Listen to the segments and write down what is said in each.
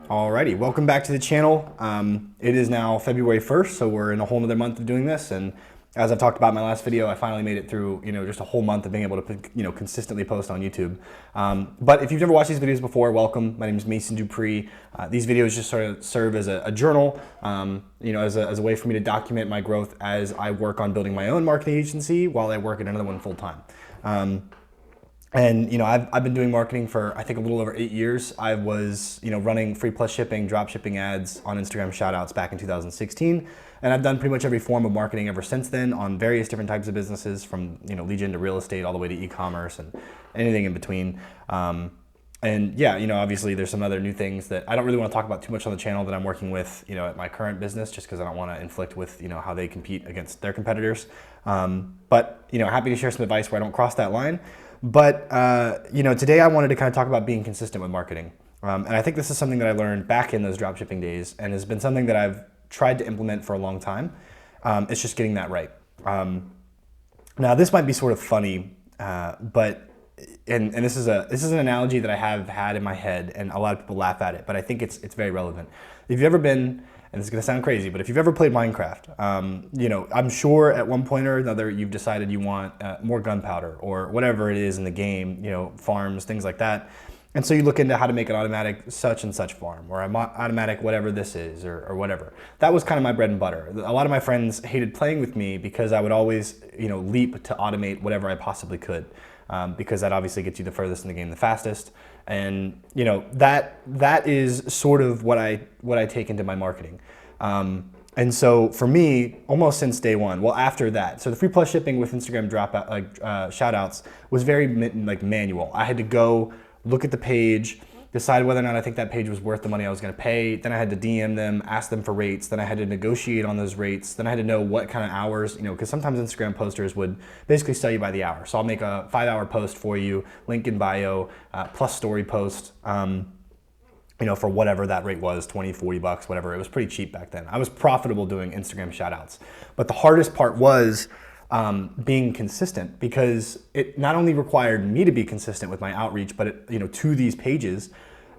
Alrighty, welcome back to the channel. It is now February 1st, so we're in a whole nother month of doing this. And as I talked about in my last video, I finally made it through, just a whole month of being able to, consistently post on YouTube. But if you've never watched these videos before, welcome. My name is Mason Dupree. These videos just sort of serve as a journal, as a way for me to document my growth as I work on building my own marketing agency while I work at another one full time. And I've been doing marketing for I think a little over 8 years. I was running free plus shipping, drop shipping ads on Instagram shoutouts back in 2016, and I've done pretty much every form of marketing ever since then on various different types of businesses, from lead gen to real estate all the way to e-commerce and anything in between. And yeah, obviously there's some other new things that I don't really want to talk about too much on the channel that I'm working with, at my current business, just because I don't want to inflict with, how they compete against their competitors. But happy to share some advice where I don't cross that line. But, today I wanted to kind of talk about being consistent with marketing. And I think this is something that I learned back in those dropshipping days and has been something that I've tried to implement for a long time. It's just getting that right. Now this might be sort of funny, but this is an analogy that I have had in my head, and a lot of people laugh at it, but I think it's very relevant. If you've ever been, and this is gonna sound crazy, but if you've ever played Minecraft, I'm sure at one point or another you've decided you want more gunpowder or whatever it is in the game, farms, things like that. And so you look into how to make an automatic such and such farm, or an automatic whatever this is, or whatever. That was kind of my bread and butter. A lot of my friends hated playing with me because I would always, leap to automate whatever I possibly could. Because that obviously gets you the furthest in the game the fastest. And that is sort of what I take into my marketing. And so for me, almost since day one, well after that, so the free plus shipping with Instagram shoutouts was very manual. I had to go look at the page, decide whether or not I think that page was worth the money I was going to pay. Then I had to DM them, ask them for rates. Then I had to negotiate on those rates. Then I had to know what kind of hours, because sometimes Instagram posters would basically sell you by the hour. So I'll make a 5-hour post for you, link in bio, plus story post, for whatever that rate was, 20, 40 bucks, whatever. It was pretty cheap back then. I was profitable doing Instagram shoutouts. But the hardest part was being consistent, because it not only required me to be consistent with my outreach, but to these pages,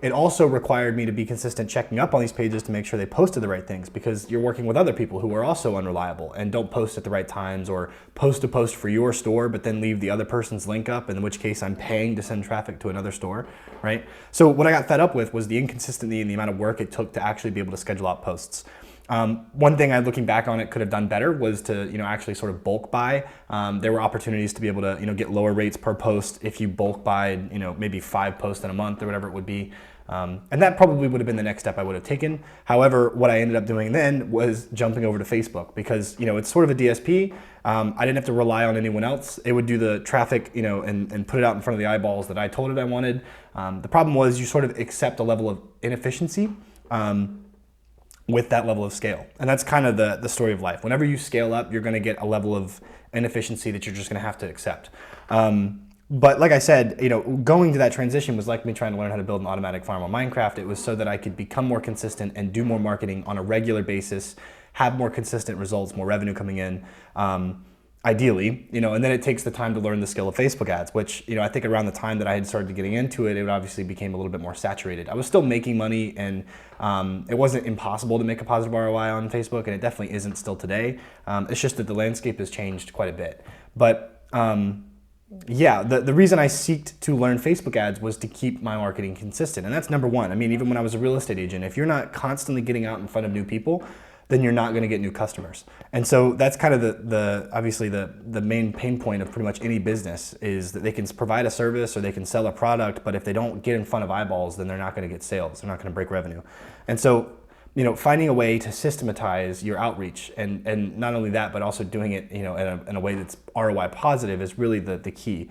it also required me to be consistent checking up on these pages to make sure they posted the right things, because you're working with other people who are also unreliable and don't post at the right times, or post a post for your store but then leave the other person's link up, in which case I'm paying to send traffic to another store, right? So what I got fed up with was the inconsistency and the amount of work it took to actually be able to schedule out posts. One thing looking back on it could have done better was to actually sort of bulk buy. There were opportunities to be able to get lower rates per post if you bulk buy maybe 5 posts in a month or whatever it would be. And that probably would have been the next step I would have taken. However, what I ended up doing then was jumping over to Facebook, because it's sort of a DSP. I didn't have to rely on anyone else. It would do the traffic and put it out in front of the eyeballs that I told it I wanted. The problem was you sort of accept a level of inefficiency with that level of scale. And that's kind of the story of life. Whenever you scale up, you're gonna get a level of inefficiency that you're just gonna have to accept. But like I said, going to that transition was like me trying to learn how to build an automatic farm on Minecraft. It was so that I could become more consistent and do more marketing on a regular basis, have more consistent results, more revenue coming in, ideally, and then it takes the time to learn the skill of Facebook ads, which, I think around the time that I had started getting into it, it obviously became a little bit more saturated. I was still making money, and it wasn't impossible to make a positive ROI on Facebook, and it definitely isn't still today. It's just that the landscape has changed quite a bit. But yeah, the reason I seeked to learn Facebook ads was to keep my marketing consistent. And that's number one. I mean, even when I was a real estate agent, if you're not constantly getting out in front of new people, then you're not going to get new customers. And so that's kind of obviously the main pain point of pretty much any business, is that they can provide a service or they can sell a product, but if they don't get in front of eyeballs, then they're not going to get sales. They're not going to break revenue. And so, finding a way to systematize your outreach, and not only that, but also doing it, in a way that's ROI positive, is really the key.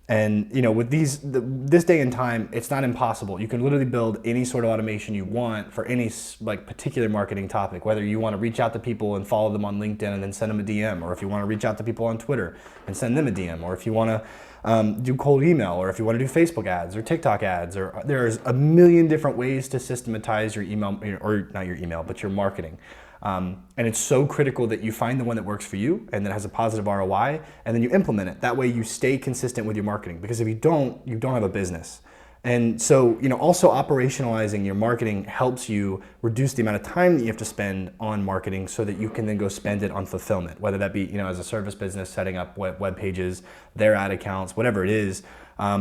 And with this day and time, it's not impossible. You can literally build any sort of automation you want for any particular marketing topic, whether you want to reach out to people and follow them on LinkedIn and then send them a DM, or if you want to reach out to people on Twitter and send them a DM, or if you want to do cold email, or if you want to do Facebook ads or TikTok ads, or there's a million different ways to systematize your email, or not your email, but your marketing. And it's so critical that you find the one that works for you and that has a positive ROI, and then you implement it. That way you stay consistent with your marketing, because if you don't have a business. And so, also operationalizing your marketing helps you reduce the amount of time that you have to spend on marketing so that you can then go spend it on fulfillment, whether that be, as a service business, setting up web pages, their ad accounts, whatever it is,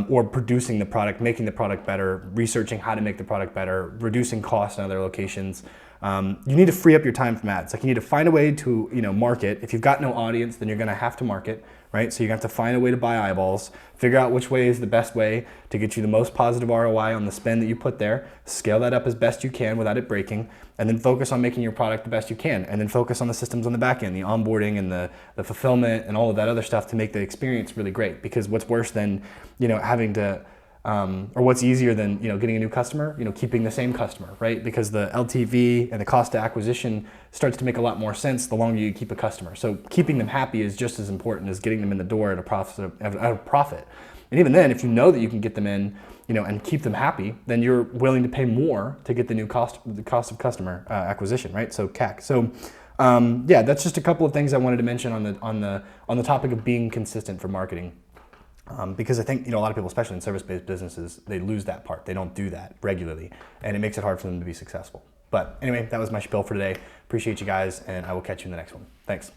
or producing the product, making the product better, researching how to make the product better, reducing costs in other locations. You need to free up your time from ads. Like, you need to find a way to, market. If you've got no audience, then you're going to have to market, right? So you're going to have to find a way to buy eyeballs, figure out which way is the best way to get you the most positive ROI on the spend that you put there, scale that up as best you can without it breaking, and then focus on making your product the best you can, and then focus on the systems on the back end, the onboarding and the fulfillment and all of that other stuff to make the experience really great. Because what's worse than, having to or what's easier than getting a new customer, keeping the same customer, right? Because the LTV and the cost of acquisition starts to make a lot more sense the longer you keep a customer. So keeping them happy is just as important as getting them in the door at a profit. And even then, if you know that you can get them in, and keep them happy, then you're willing to pay more to get the cost of customer acquisition, right? So CAC. So yeah, that's just a couple of things I wanted to mention on the topic of being consistent for marketing. Because I think a lot of people, especially in service-based businesses, they lose that part. They don't do that regularly, and it makes it hard for them to be successful. But anyway, that was my spiel for today. Appreciate you guys, and I will catch you in the next one. Thanks.